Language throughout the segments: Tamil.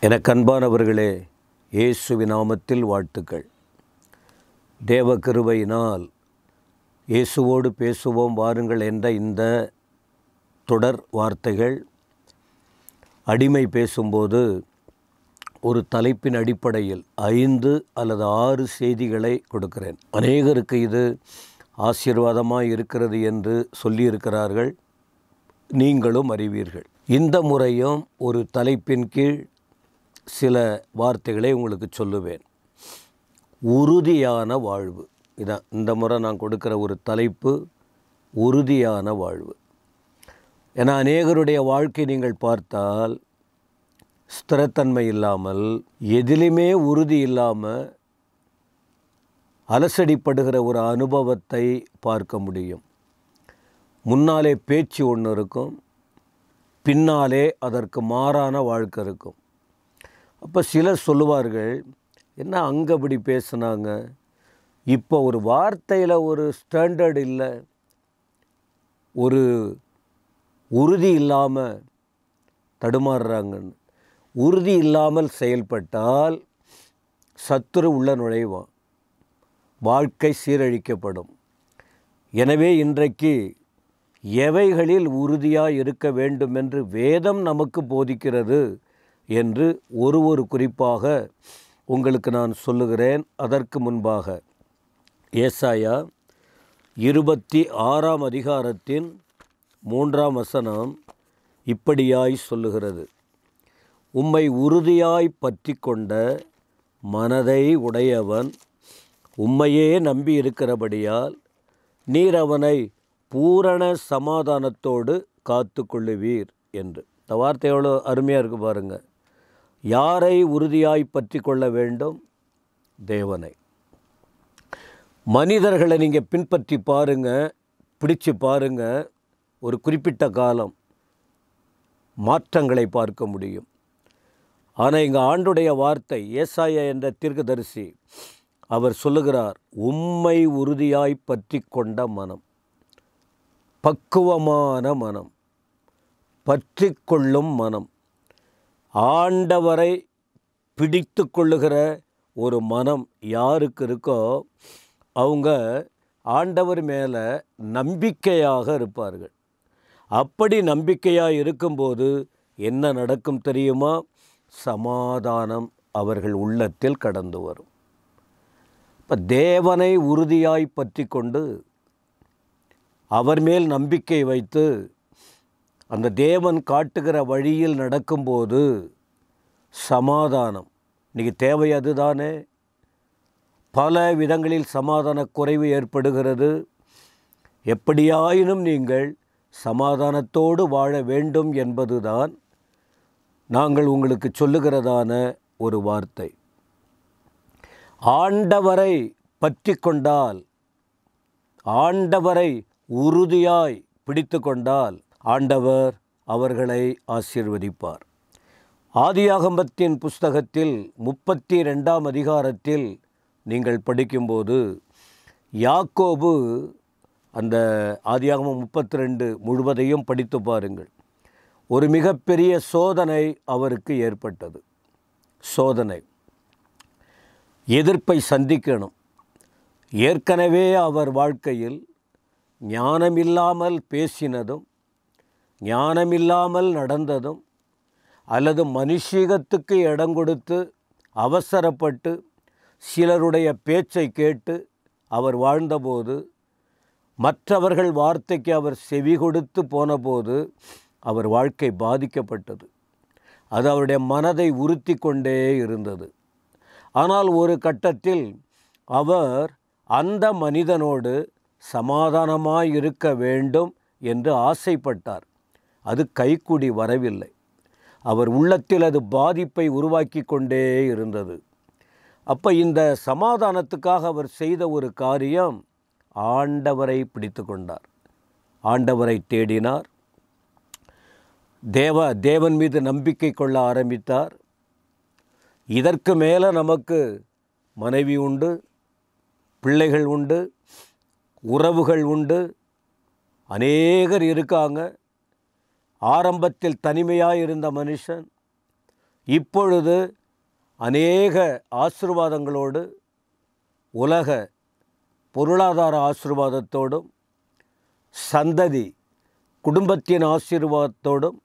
எனக்கு அன்பானவர்களே, இயேசுவின் நாமத்தில் வாழ்த்துக்கள். தேவ கிருபையினால் இயேசுவோடு பேசுவோம் வாருங்கள் என்ற இந்த தொடர் வார்த்தைகள் அடிமை பேசும்போது ஒரு தலைப்பின் அடிப்படையில் 5 அல்லது 6 செய்திகளை கொடுக்கிறேன். அநேகருக்கு இது ஆசீர்வாதமாக இருக்கிறது என்று சொல்லியிருக்கிறார்கள். நீங்களும் அறிவீர்கள். இந்த முறையும் ஒரு தலைப்பின் கீழ் சில வார்த்தைகளை உங்களுக்கு சொல்லுவேன். உறுதியான வாழ்வு. இதான் இந்த முறை நான் கொடுக்குற ஒரு தலைப்பு, உறுதியான வாழ்வு. ஏன்னா அநேகருடைய வாழ்க்கை நீங்கள் பார்த்தால் ஸ்திரத்தன்மை இல்லாமல், எதிலுமே உறுதி இல்லாமல் அலசடிப்படுகிற ஒரு அனுபவத்தை பார்க்க முடியும். முன்னாலே பேச்சு ஒன்று இருக்கும், பின்னாலே அதற்கு மாறான வாழ்க்கை இருக்கும். அப்போ சிலர் சொல்லுவார்கள், என்ன அங்கே அப்படி பேசுனாங்க, இப்போ ஒரு வார்த்தையில் ஒரு ஸ்டாண்டர்ட் இல்லை, ஒரு உறுதி இல்லாமல் தடுமாறுறாங்கன்னு. உறுதி இல்லாமல் செயல்பட்டால் சத்துரு உள்ள நுழைவான், வாழ்க்கை சீரழிக்கப்படும். எனவே இன்றைக்கு எவைகளில் உறுதியாக இருக்க வேண்டும் என்று வேதம் நமக்கு போதிக்கிறது என்று ஒரு குறிப்பாக உங்களுக்கு நான் சொல்லுகிறேன். அதற்கு முன்பாக ஏசாயா 26 அதிகாரத்தின் 3 வசனம் இப்படியாய் சொல்லுகிறது: உம்மை உறுதியாய் பற்றி கொண்ட மனதை உடையவன் உம்மையே நம்பி இருக்கிறபடியால் நீர் அவனை பூரண சமாதானத்தோடு காத்து கொள்ளுவீர் என்று. இந்த வார்த்தை எவ்வளோ அருமையாக இருக்குது பாருங்கள். யாரை உறுதியாய் பற்றி கொள்ள வேண்டும்? தேவனை. மனிதர்களை நீங்கள் பின்பற்றி பாருங்கள், பிடிச்சு பாருங்கள், ஒரு குறிப்பிட்ட காலம் மாற்றங்களை பார்க்க முடியும். ஆனால் இங்கே ஆண்டுடைய வார்த்தை, ஏசாயா என்ற தீர்க்கதரிசி, அவர் சொல்லுகிறார், உம்மை உறுதியாய் பற்றி கொண்ட மனம், பக்குவமான மனம், பற்றி கொள்ளும் மனம், ஆண்டவரை பிடித்து கொள்ளுகிற ஒரு மனம் யாருக்கு இருக்கோ அவங்க ஆண்டவர் மேலே நம்பிக்கையாக இருப்பார்கள். அப்படி நம்பிக்கையாக இருக்கும்போது என்ன நடக்கும் தெரியுமா? சமாதானம் அவர்கள் உள்ளத்தில் கடந்து வரும். இப்போ தேவனை உறுதியாய் பற்றி கொண்டு அவர் மேல் நம்பிக்கை வைத்து அந்த தேவன் காட்டுகிற வழியில் நடக்கும்போது சமாதானம். இன்றைக்கி தேவை அதுதானே. பல விதங்களில் சமாதான குறைவு ஏற்படுகிறது. எப்படியாயினும் நீங்கள் சமாதானத்தோடு வாழ வேண்டும் என்பதுதான் நாங்கள் உங்களுக்கு சொல்லுகிறதான ஒரு வார்த்தை. ஆண்டவரை பற்றி கொண்டால், ஆண்டவரை உறுதியாய் பிடித்து கொண்டால் ஆண்டவர் அவர்களை ஆசீர்வதிப்பார். ஆதியாகமத்தின் புஸ்தகத்தில் 32 அதிகாரத்தில் நீங்கள் படிக்கும்போது யாக்கோபு, அந்த ஆதியாகமம் 32 முழுவதையும் படித்து பாருங்கள், ஒரு மிகப்பெரிய சோதனை அவருக்கு ஏற்பட்டது. சோதனை, எதிர்ப்பை சந்திக்கணும். ஏற்கனவே அவர் வாழ்க்கையில் ஞானமில்லாமல் பேசினதும், ஞானமில்லாமல் நடந்ததும், அல்லது மனுஷீகத்துக்கு இடம் கொடுத்து அவசரப்பட்டு சிலருடைய பேச்சை கேட்டு அவர் வாழ்ந்தபோது, மற்றவர்கள் வார்த்தைக்கு அவர் செவி கொடுத்து போனபோது அவர் வாழ்க்கை பாதிக்கப்பட்டது. அது அவருடைய மனதை உறுத்தி கொண்டே இருந்தது. ஆனால் ஒரு கட்டத்தில் அவர் அந்த மனிதனோடு சமாதானமாய் இருக்க வேண்டும் என்று ஆசைப்பட்டார். அது கைக்கூடி வரவில்லை. அவர் உள்ளத்தில் அது பாதிப்பை உருவாக்கி கொண்டே இருந்தது. அப்போ இந்த சமாதானத்துக்காக அவர் செய்த ஒரு காரியம், ஆண்டவரை பிடித்து கொண்டார், ஆண்டவரை தேடினார், தேவன் மீது நம்பிக்கை கொள்ள ஆரம்பித்தார். இதற்கு மேலே நமக்கு மனைவி உண்டு, பிள்ளைகள் உண்டு, உறவுகள் உண்டு, அநேகர் இருக்காங்க. ஆரம்பத்தில் தனிமையாக இருந்த மனுஷன் இப்பொழுது அநேக ஆசீர்வாதங்களோடு, உலக பொருளாதார ஆசீர்வாதத்தோடும், சந்ததி குடும்பத்தின் ஆசீர்வாதத்தோடும்,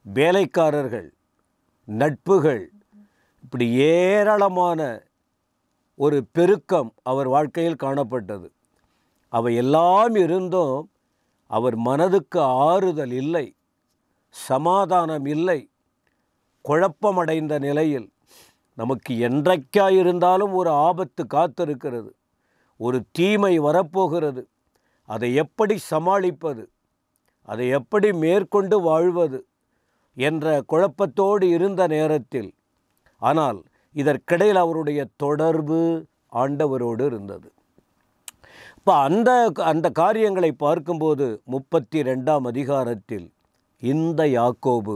வேலைக்காரர்கள், நட்புகள், இப்படி ஏராளமான ஒரு பெருக்கம் அவர் வாழ்க்கையில் காணப்பட்டது. அவை எல்லாம் இருந்தும் அவர் மனதுக்கு ஆறுதல் இல்லை, சமாதானம் இல்லை. குழப்பமடைந்த நிலையில், நமக்கு என்றைக்காயிருந்தாலும் ஒரு ஆபத்து காத்திருக்கிறது, ஒரு தீமை வரப்போகிறது, அதை எப்படி சமாளிப்பது, அதை எப்படி மேற்கொண்டு வாழ்வது என்ற குழப்பத்தோடு இருந்த நேரத்தில், ஆனால் இதற்கிடையில் அவருடைய தொடர்பு ஆண்டவரோடு இருந்தது. இப்போ அந்த காரியங்களை பார்க்கும்போது 32ஆம் அதிகாரத்தில் இந்த யாக்கோபு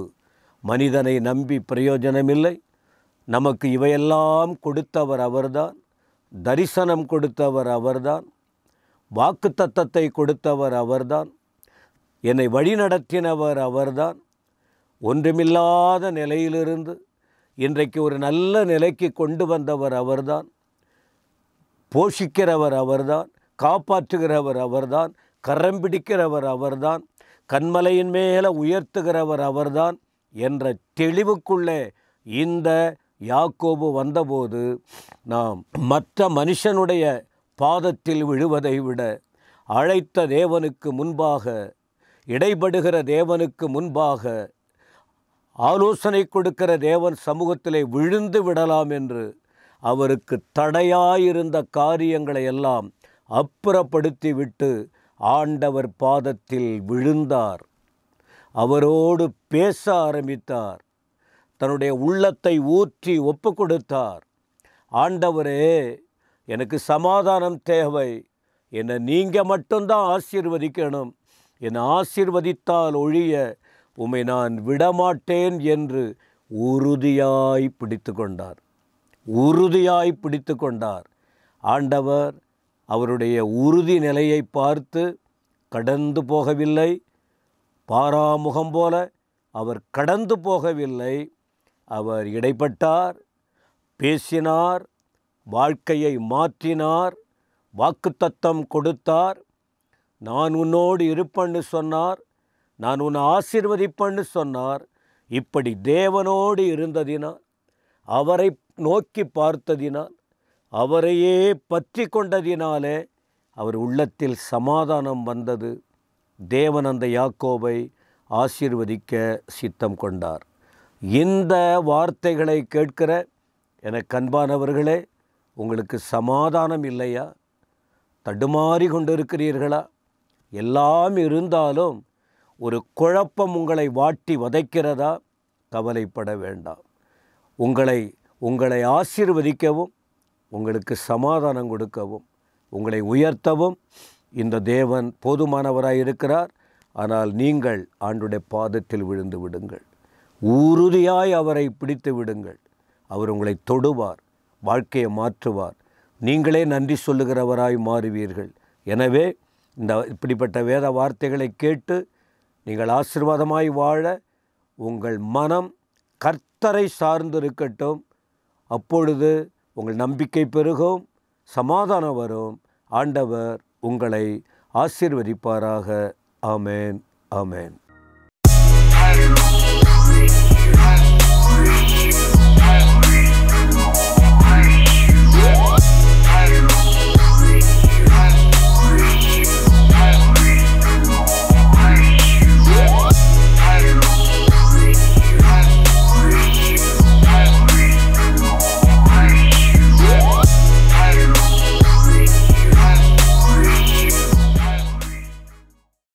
மனிதனை நம்பி பிரயோஜனமில்லை, நமக்கு இவையெல்லாம் கொடுத்தவர் அவர்தான், தரிசனம் கொடுத்தவர் அவர்தான், வாக்குத்தத்தத்தை கொடுத்தவர் அவர்தான், என்னை வழிநடத்தினவர் அவர்தான், ஒன்றுமில்லாத நிலையிலிருந்து இன்றைக்கு ஒரு நல்ல நிலைக்கு கொண்டு வந்தவர் அவர்தான், போஷிக்கிறவர் அவர்தான், காப்பாற்றுகிறவர் அவர்தான், கரம் பிடிக்கிறவர் அவர்தான், கண்மலையின் மேலே உயர்த்துகிறவர் அவர்தான் என்ற தெளிவுக்குள்ளே இந்த யாக்கோபு வந்தபோது, நாம் மற்ற மனுஷனுடைய பாதத்தில் விழுவதை விட அழைத்த தேவனுக்கு முன்பாக, இடைபடுகிற தேவனுக்கு முன்பாக, ஆலோசனை கொடுக்கிற தேவன் சமூகத்திலே விழுந்து விடலாம் என்று அவருக்கு தடையாயிருந்த காரியங்களை எல்லாம் அப்புறப்படுத்தி விட்டு ஆண்டவர் பாதத்தில் விழுந்தார். அவரோடு பேச ஆரம்பித்தார். தன்னுடைய உள்ளத்தை ஊற்றி ஒப்பு கொடுத்தார். ஆண்டவரே, எனக்கு சமாதானம் தேவை, என்னை நீங்கள் மட்டும்தான் ஆசீர்வதிக்கணும், என்னை ஆசீர்வதித்தால் ஒழிய உம்மை நான் விடமாட்டேன் என்று உறுதியாய் பிடித்து கொண்டார். உறுதியாய் பிடித்து கொண்டார். ஆண்டவர் அவருடைய உறுதி நிலையை பார்த்து கடந்து போகவில்லை. பாராமுகம் போல அவர் கடந்து போகவில்லை. அவர் இடைப்பட்டார், பேசினார், வாழ்க்கையை மாற்றினார், வாக்குத்தத்தம் கொடுத்தார். நான் உன்னோடு இருப்பேன்னு சொன்னார், நான் உன்னை ஆசீர்வதிப்பேன்னு சொன்னார். இப்படி தேவனோடு இருந்ததினால், அவரை நோக்கி பார்த்ததினால், அவரையே பற்றி கொண்டதினாலே அவர் உள்ளத்தில் சமாதானம் வந்தது. தேவன் அந்த யாக்கோபை ஆசீர்வதிக்க சித்தம் கொண்டார். இந்த வார்த்தைகளை கேட்கிற எனக்கு அன்பானவர்களே, உங்களுக்கு சமாதானம் இல்லையா? தடுமாறி கொண்டிருக்கிறீர்களா? எல்லாம் இருந்தாலும் ஒரு குழப்பம் உங்களை வாட்டி வதைக்கிறதா? கவலைப்பட வேண்டாம். உங்களை ஆசீர்வதிக்கவும், உங்களுக்கு சமாதானம் கொடுக்கவும், உங்களை உயர்த்தவும் இந்த தேவன் போதுமானவராய் இருக்கிறார். ஆனால் நீங்கள் ஆண்டுடைய பாதத்தில் விழுந்து விடுங்கள். உறுதியாய் அவரை பிடித்து விடுங்கள். அவர் உங்களை தொடுவார், வாழ்க்கையை மாற்றுவார். நீங்களே நன்றி சொல்லுகிறவராய் மாறுவீர்கள். எனவே இப்படிப்பட்ட வேத வார்த்தைகளை கேட்டு நீங்கள் ஆசீர்வாதமாய் வாழ உங்கள் மனம் கர்த்தரை சார்ந்து இருக்கட்டும். அப்பொழுது உங்கள் நம்பிக்கை பெருகும், சமாதானம் வரும். ஆண்டவர் உங்களை ஆசீர்வதிப்பாராக. ஆமேன், ஆமேன்.